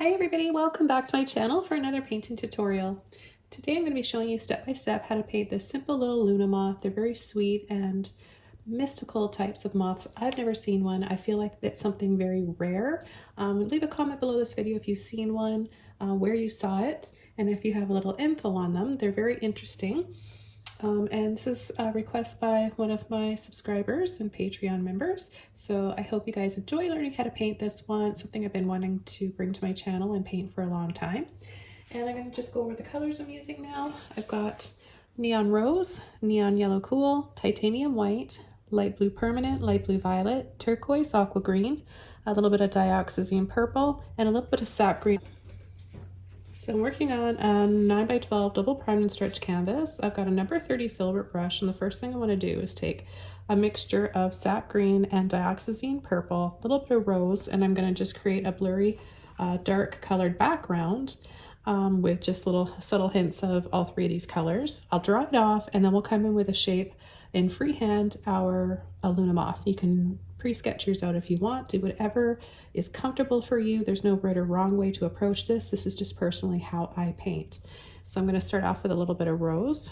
Hi everybody, welcome back to my channel for another painting tutorial. Today I'm going to be showing you step by step how to paint this simple little Luna moth. They're very sweet and mystical types of moths. I've never seen one. I feel like it's something very rare. Leave a comment below this video if you've seen one, where you saw it, and if you have a little info on them. They're very interesting. And this is a request by one of my subscribers and Patreon members. So I hope you guys enjoy learning how to paint this one, something I've been wanting to bring to my channel and paint for a long time. And I'm going to just go over the colors I'm using now. I've got neon rose, neon yellow cool, titanium white, light blue permanent, light blue violet, turquoise aqua green, a little bit of dioxazine purple, and a little bit of sap green. So I'm working on a 9x12 double primed and stretched canvas. I've got a number 30 Filbert brush, and the first thing I want to do is take a mixture of sap green and dioxazine purple, a little bit of rose, and I'm going to just create a blurry, dark colored background with just little subtle hints of all three of these colors. I'll draw it off, and then we'll come in with a shape in freehand, our Luna moth. You can pre-sketch yours out if you want. Do whatever is comfortable for you. There's no right or wrong way to approach this. This is just personally how I paint. So I'm going to start off with a little bit of rose.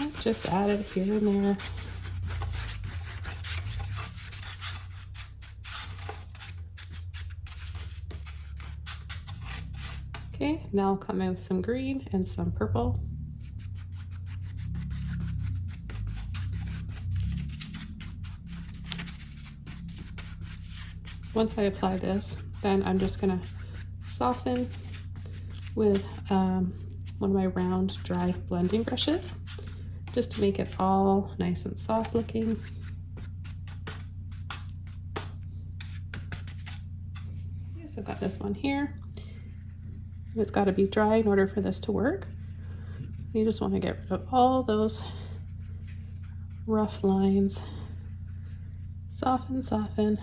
And just add it here and there. Okay, now I'll come in with some green and some purple. Once I apply this, then I'm just gonna soften with one of my round dry blending brushes, just to make it all nice and soft looking. Okay, so I've got this one here. It's got to be dry in order for this to work. You just want to get rid of all those rough lines. Soften, soften.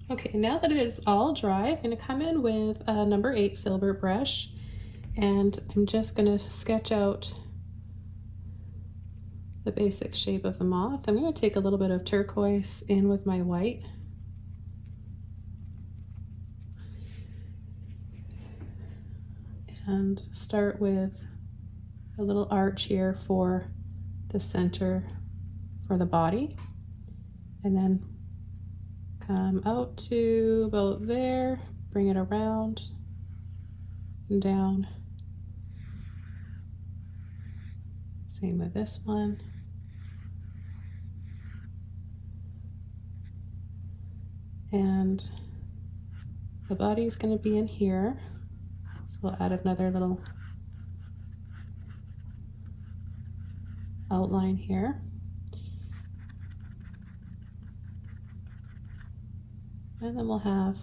Okay, now that it is all dry, I'm going to come in with a number 8 Filbert brush, and I'm just going to sketch out the basic shape of the moth. I'm going to take a little bit of turquoise in with my white. And start with a little arch here for the center for the body, and then come out to about there, bring it around and down. Same with this one. And the body is going to be in here, so we'll add another little outline here. And then we'll have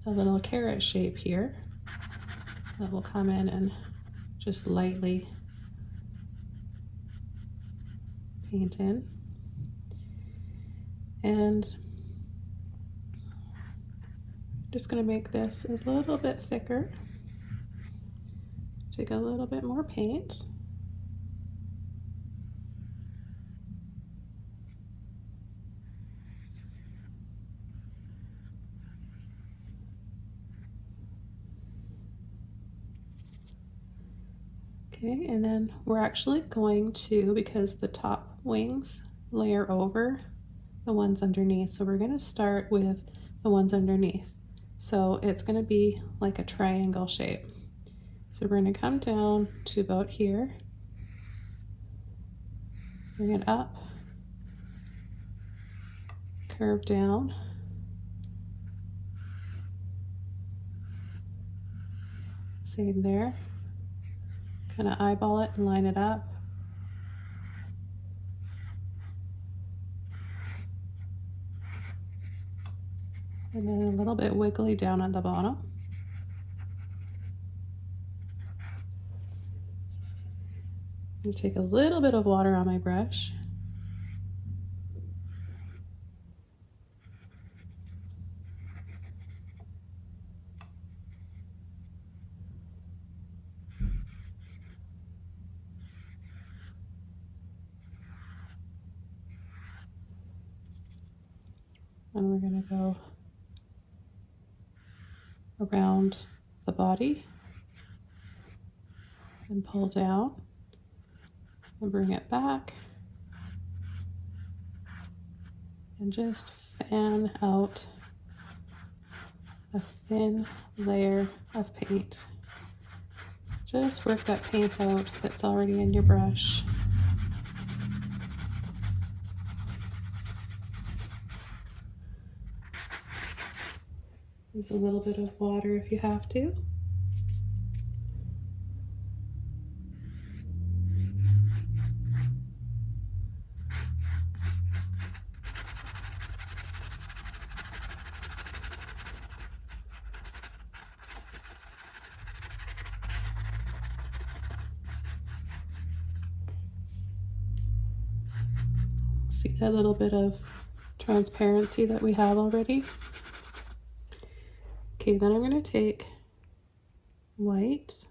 a little carrot shape here that will come in and just lightly paint in. And I'm just going to make this a little bit thicker. Take a little bit more paint. Okay, and then we're actually going to, because the top wings layer over the ones underneath, so we're going to start with the ones underneath. So it's going to be like a triangle shape. So we're going to come down to about here, bring it up, curve down, same there. Kind of eyeball it and line it up. And then a little bit wiggly down at the bottom. I'm going to take a little bit of water on my brush. And we're going to go around the body and pull down and bring it back and just fan out a thin layer of paint. Just work that paint out that's already in your brush. Use a little bit of water if you have to. See that little bit of transparency that we have already? Okay, then I'm going to take white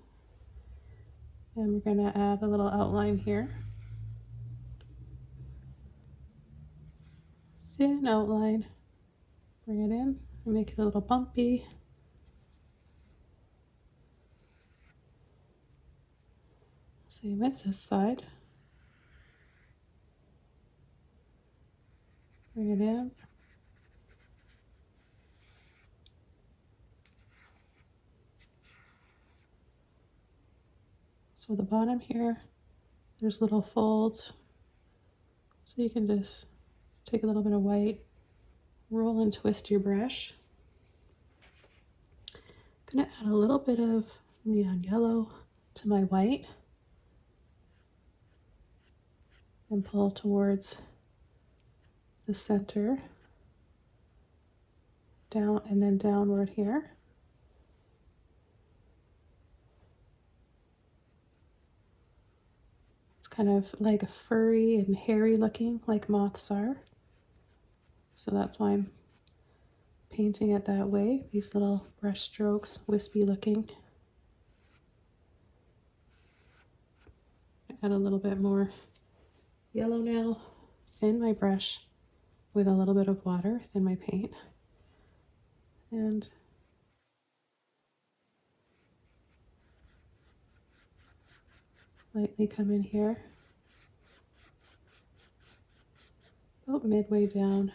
and we're going to add a little outline here. Thin outline. Bring it in and make it a little bumpy. Same as this side. Bring it in. So the bottom here, there's little folds. So you can just take a little bit of white, roll and twist your brush. I'm gonna add a little bit of neon yellow to my white and pull towards the center, down and then downward here. It's kind of like a furry and hairy looking, like moths are. So that's why I'm painting it that way. These little brush strokes, wispy looking. Add a little bit more yellow now in my brush with a little bit of water in my paint. And lightly come in here, about midway down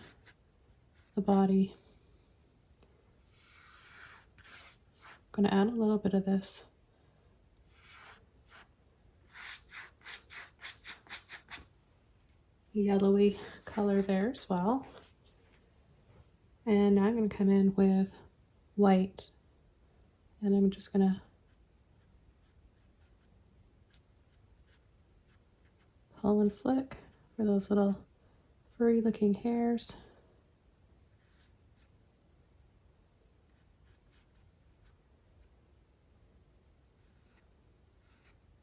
the body. I'm going to add a little bit of this yellowy color there as well. And now I'm going to come in with white, and I'm just going to pull and flick for those little furry looking hairs.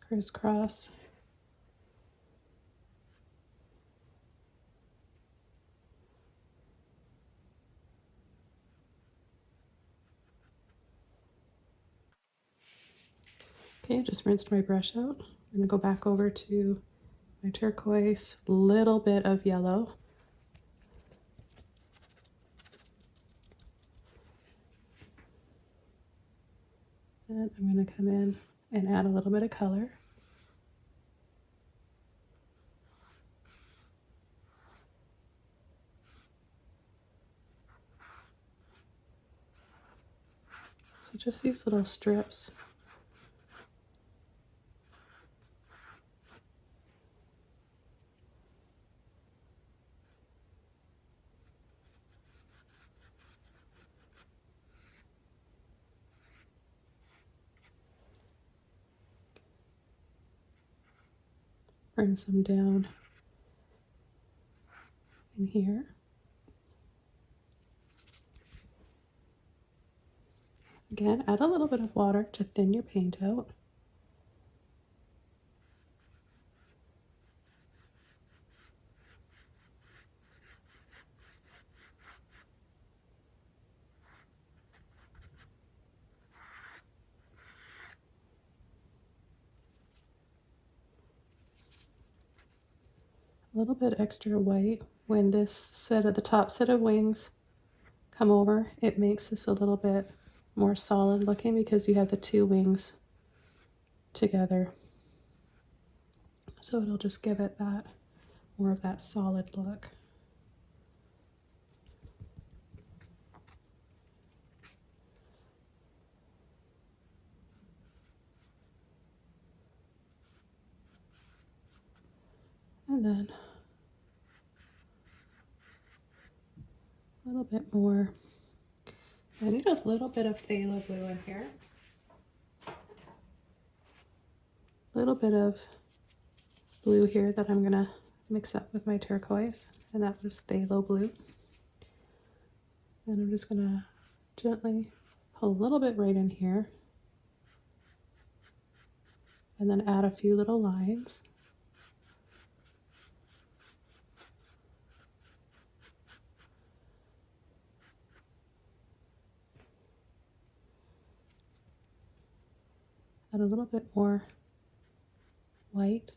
Crisscross. Okay, just rinsed my brush out. I'm going to go back over to my turquoise, little bit of yellow. And I'm going to come in and add a little bit of color. So just these little strips. Bring some down in here. Again, add a little bit of water to thin your paint out. little bit extra white. When this set of the top set of wings come over, it makes this a little bit more solid looking because you have the two wings together. So it'll just give it that more of that solid look. And then a little bit more. I need a little bit of phthalo blue in here. A little bit of blue here that I'm gonna mix up with my turquoise, and that was phthalo blue. And I'm just gonna gently pull a little bit right in here, and then add a few little lines. Add a little bit more white.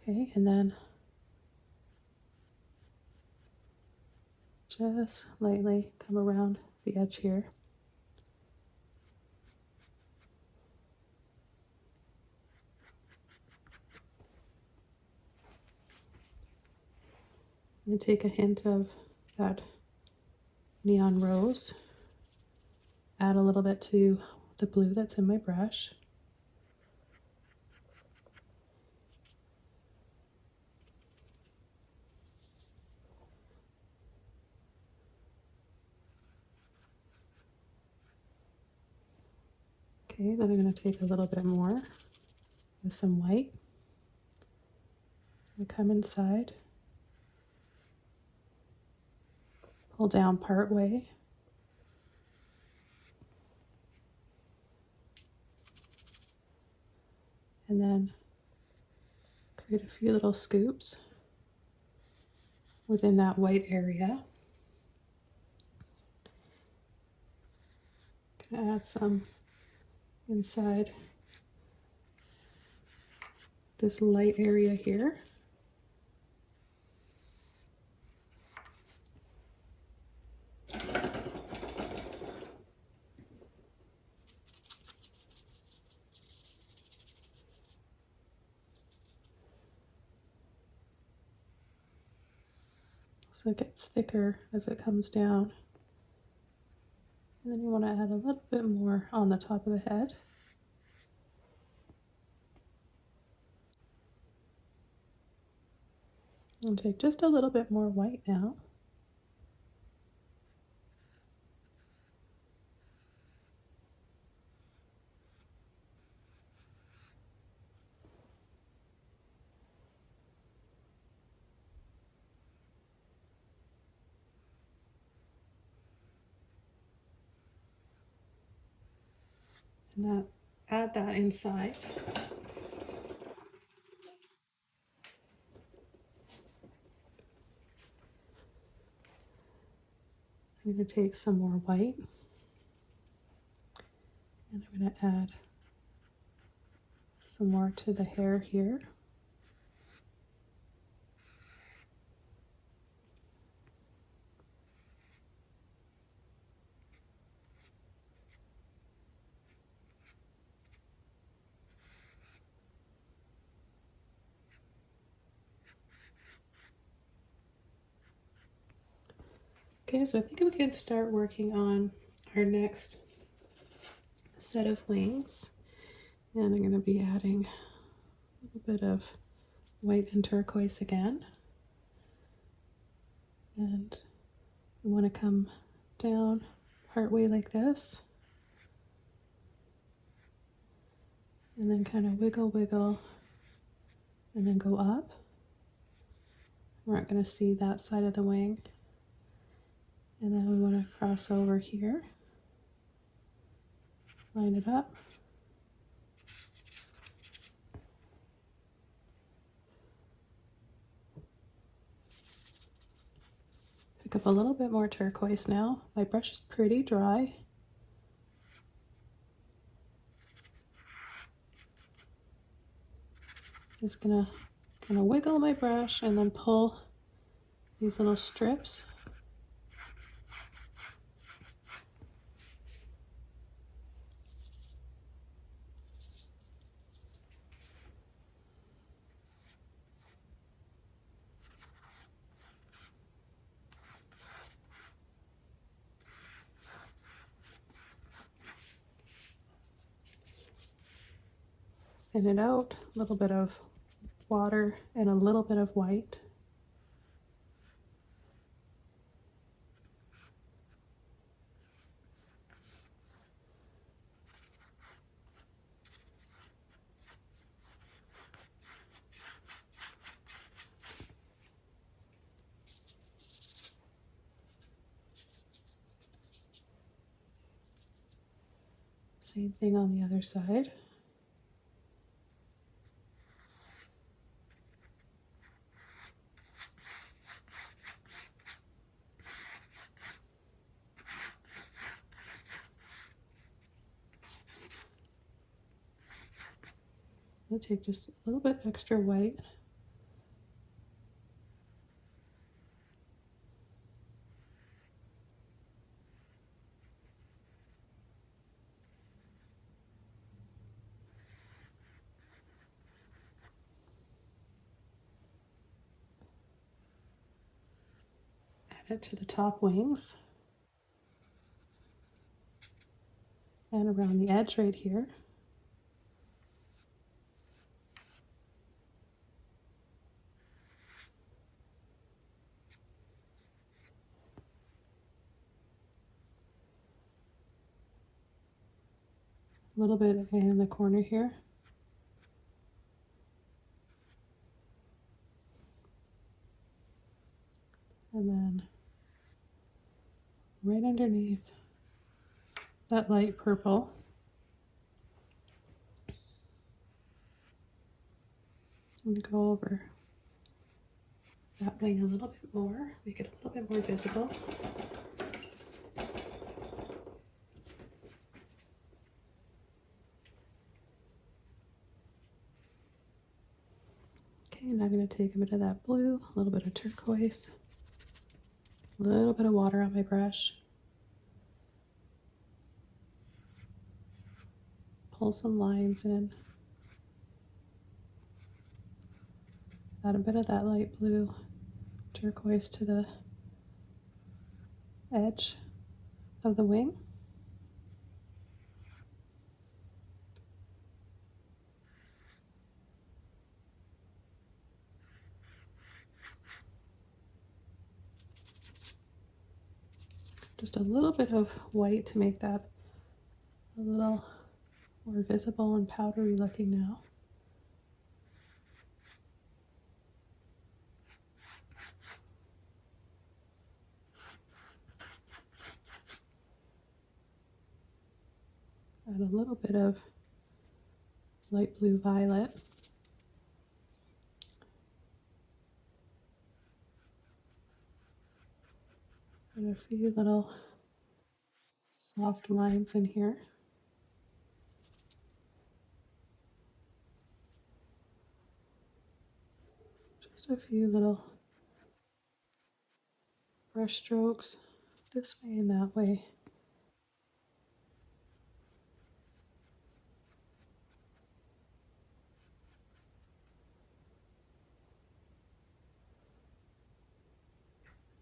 Okay, and then just lightly come around the edge here. And take a hint of that neon rose, add a little bit to the blue that's in my brush. Okay, then I'm going to take a little bit more with some white and come inside, pull down part way, and then create a few little scoops within that white area. Gonna add some inside this light area here. So it gets thicker as it comes down. And then you want to add a little bit more on the top of the head. And take just a little bit more white now. And add that inside. I'm going to take some more white, and I'm going to add some more to the hair here. Okay, so I think we can start working on our next set of wings. And I'm going to be adding a little bit of white and turquoise again. And we want to come down partway like this. And then kind of wiggle, wiggle, and then go up. We're not going to see that side of the wing. And then we want to cross over here, line it up, pick up a little bit more turquoise now. My brush is pretty dry. Just gonna kind of wiggle my brush and then pull these little strips. Thin it out, a little bit of water and a little bit of white. Same thing on the other side. I'll take just a little bit extra white. Add it to the top wings. And around the edge right here. A little bit in the corner here. And then right underneath that light purple. I'm going to go over that wing a little bit more, make it a little bit more visible. Okay, now I'm going to take a bit of that blue, a little bit of turquoise, a little bit of water on my brush, pull some lines in, add a bit of that light blue turquoise to the edge of the wing. Just a little bit of white to make that a little more visible and powdery looking now. Add a little bit of light blue violet. And a few little soft lines in here. Just a few little brush strokes this way and that way.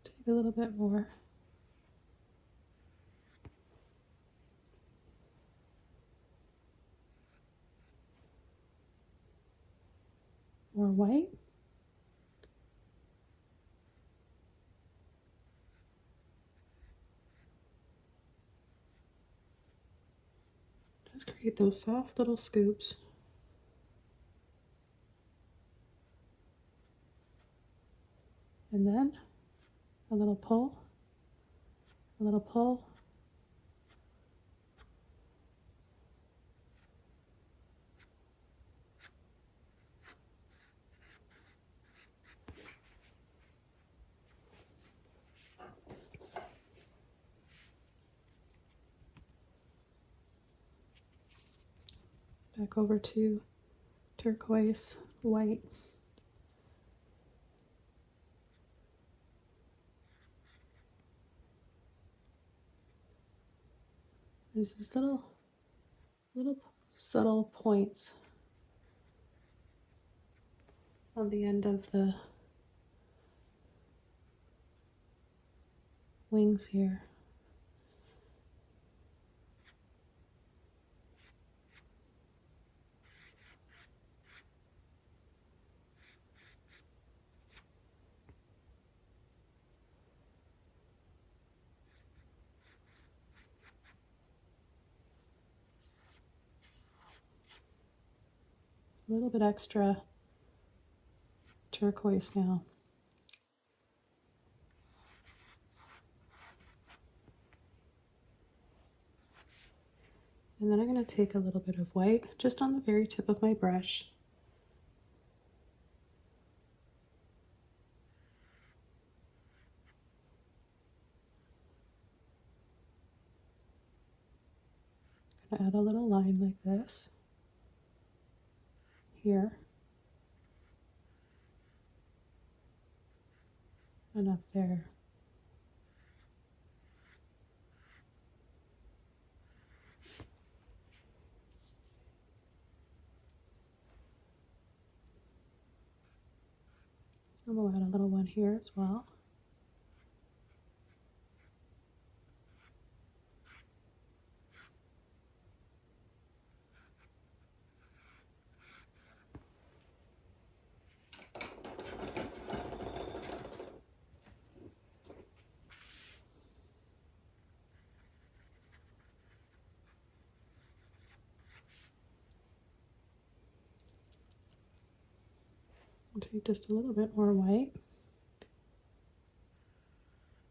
Take a little bit more. More white. Just create those soft little scoops. And then a little pull, a little pull. Back over to turquoise white. There's these little subtle points on the end of the wings here. A little bit extra turquoise now. And then I'm going to take a little bit of white just on the very tip of my brush. I'm going to add a little line like this here and up there. And we'll add a little one here as well. I'll take just a little bit more white,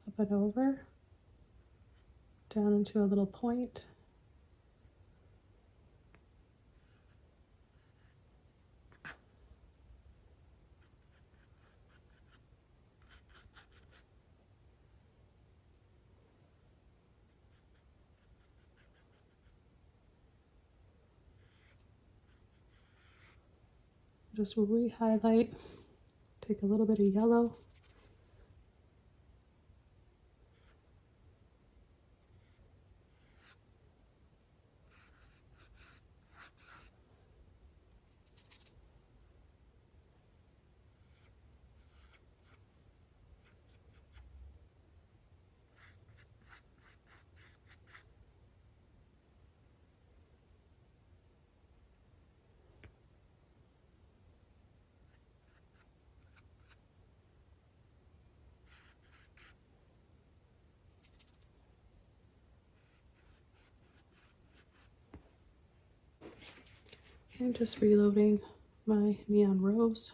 up and over, down into a little point. Just re-highlight, take a little bit of yellow. I'm just reloading my neon rose.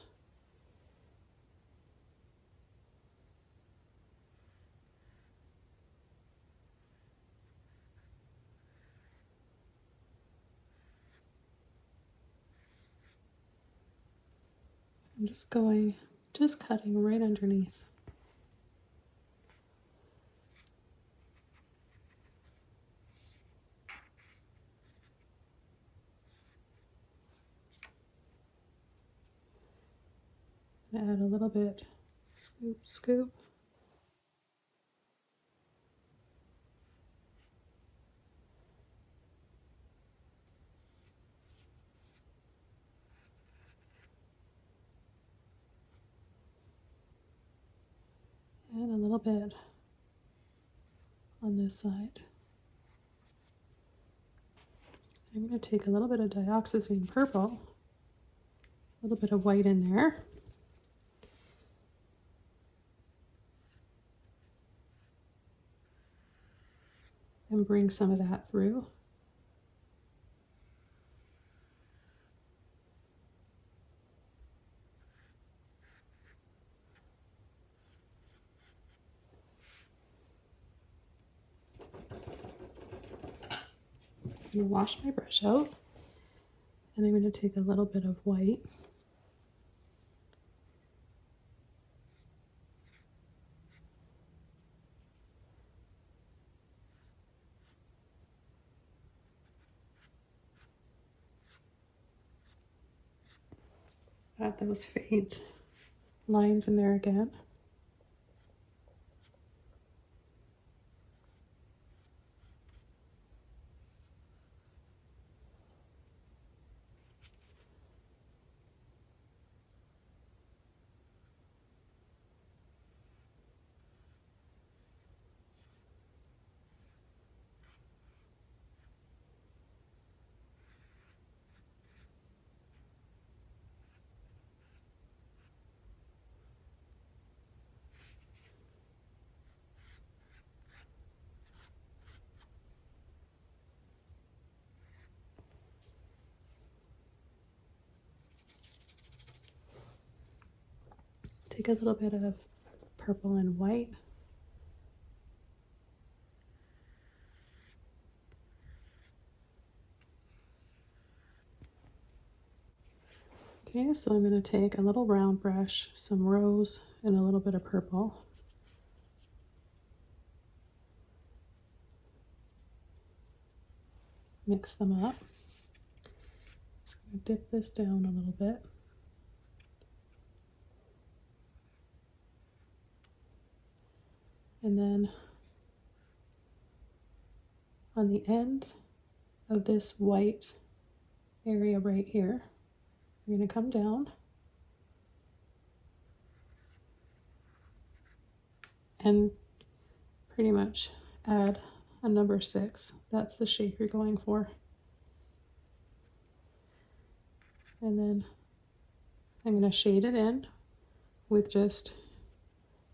I'm just cutting right underneath. Add a little bit, scoop, scoop. And a little bit on this side. I'm going to take a little bit of dioxazine purple, a little bit of white in there. And bring some of that through. I'm going to wash my brush out, and I'm going to take a little bit of white Add those faint lines in there again. Take a little bit of purple and white. Okay, so I'm going to take a little round brush, some rose, and a little bit of purple. Mix them up. Just going to dip this down a little bit. And then on the end of this white area right here, we're going to come down and pretty much add a number 6. That's the shape you're going for. And then I'm going to shade it in with just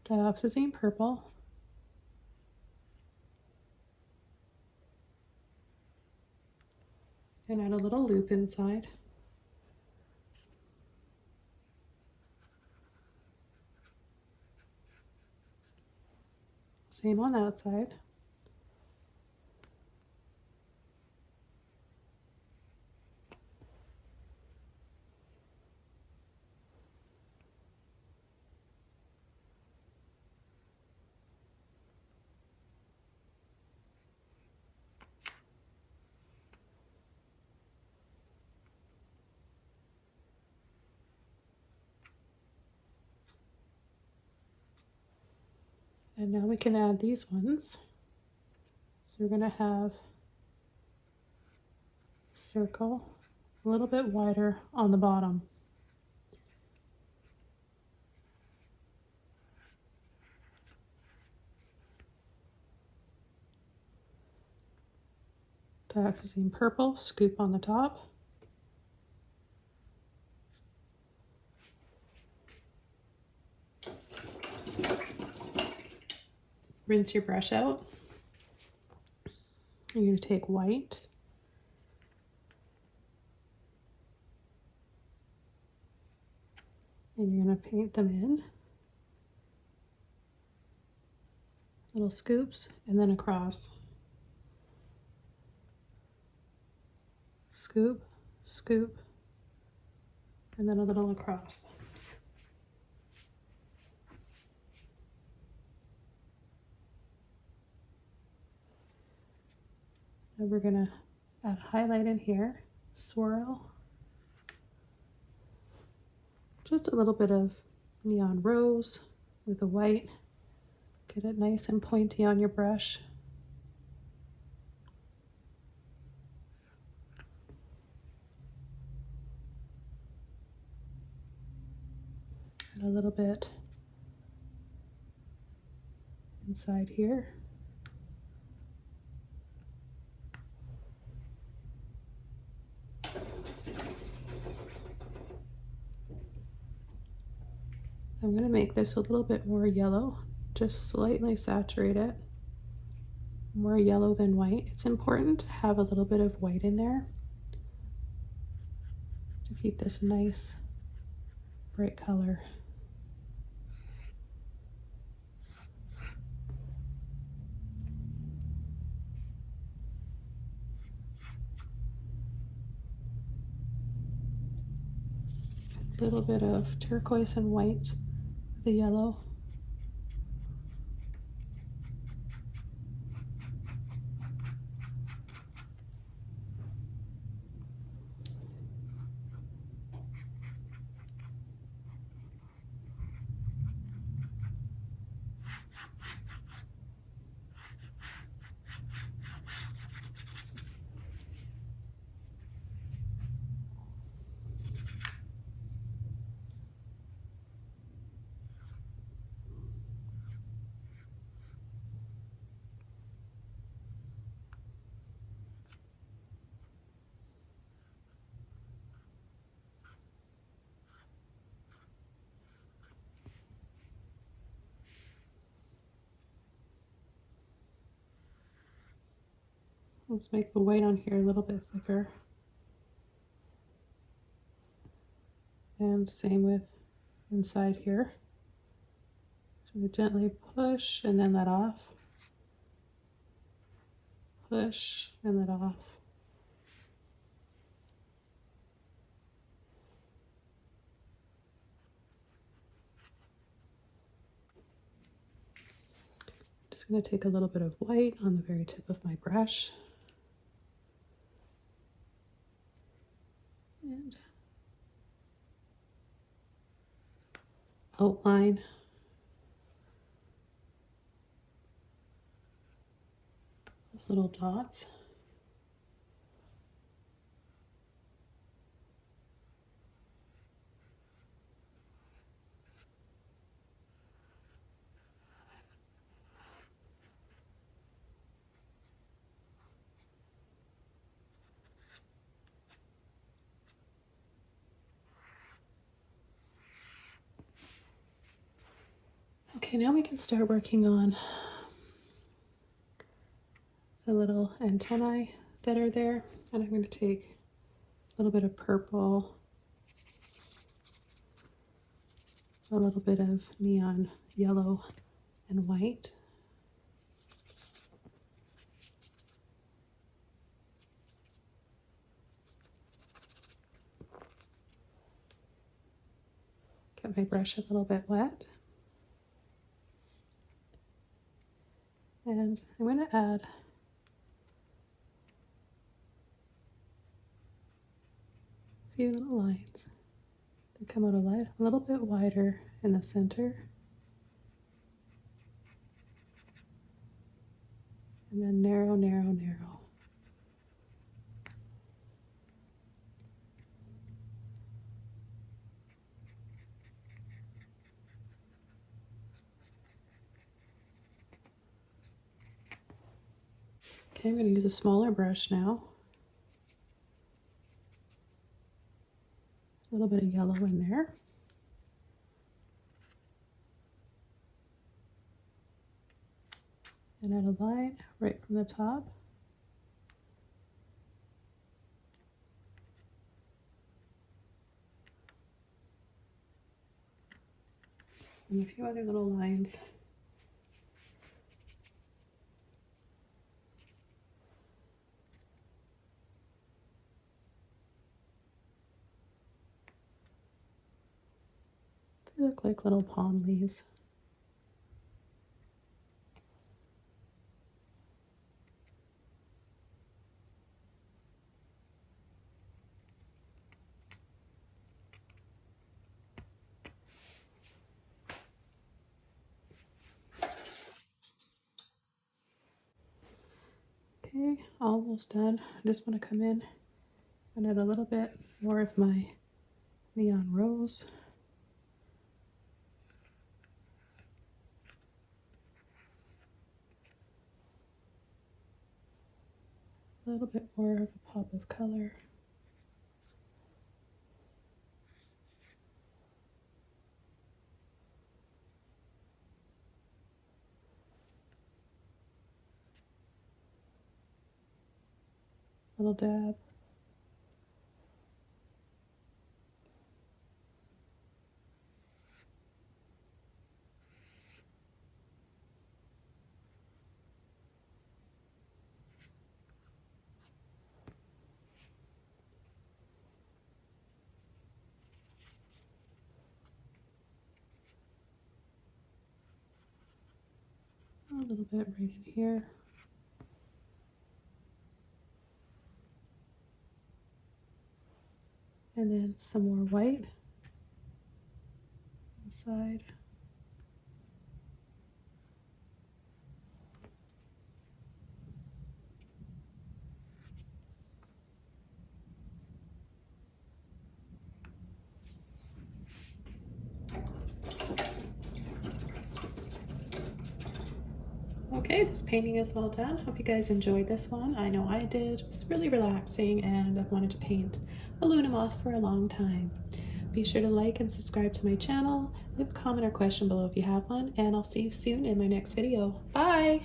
dioxazine purple. And add a little loop inside. Same on that side. And now we can add these ones. So we're going to have a circle a little bit wider on the bottom. Dioxazine purple, scoop on the top. Rinse your brush out. You're going to take white. And you're going to paint them in. Little scoops and then across. Scoop, scoop, and then a little across. And we're going to add highlight in here, swirl. Just a little bit of neon rose with a white. Get it nice and pointy on your brush. And a little bit inside here. I'm going to make this a little bit more yellow, just slightly saturate it. More yellow than white. It's important to have a little bit of white in there to keep this nice bright color. A little bit of turquoise and white, the yellow. Let's make the white on here a little bit thicker. And same with inside here. So we gently push and then let off. Push and let off. Just going to take a little bit of white on the very tip of my brush. And outline those little dots. Okay, now we can start working on the little antennae that are there. And I'm going to take a little bit of purple, a little bit of neon yellow and white. Get my brush a little bit wet. And I'm going to add a few little lines that come out a little bit wider in the center. And then narrow, narrow, narrow. Okay, I'm going to use a smaller brush now. A little bit of yellow in there. And add a line right from the top. And a few other little lines. They look like little palm leaves. Okay, almost done. I just want to come in and add a little bit more of my neon rose. A little bit more of a pop of color. Little dab. A little bit right in here. And then some more white inside. Okay, this painting is all done. Hope you guys enjoyed this one. I know I did. It was really relaxing and I've wanted to paint a Luna moth for a long time. Be sure to like and subscribe to my channel. Leave a comment or question below if you have one, and I'll see you soon in my next video. Bye!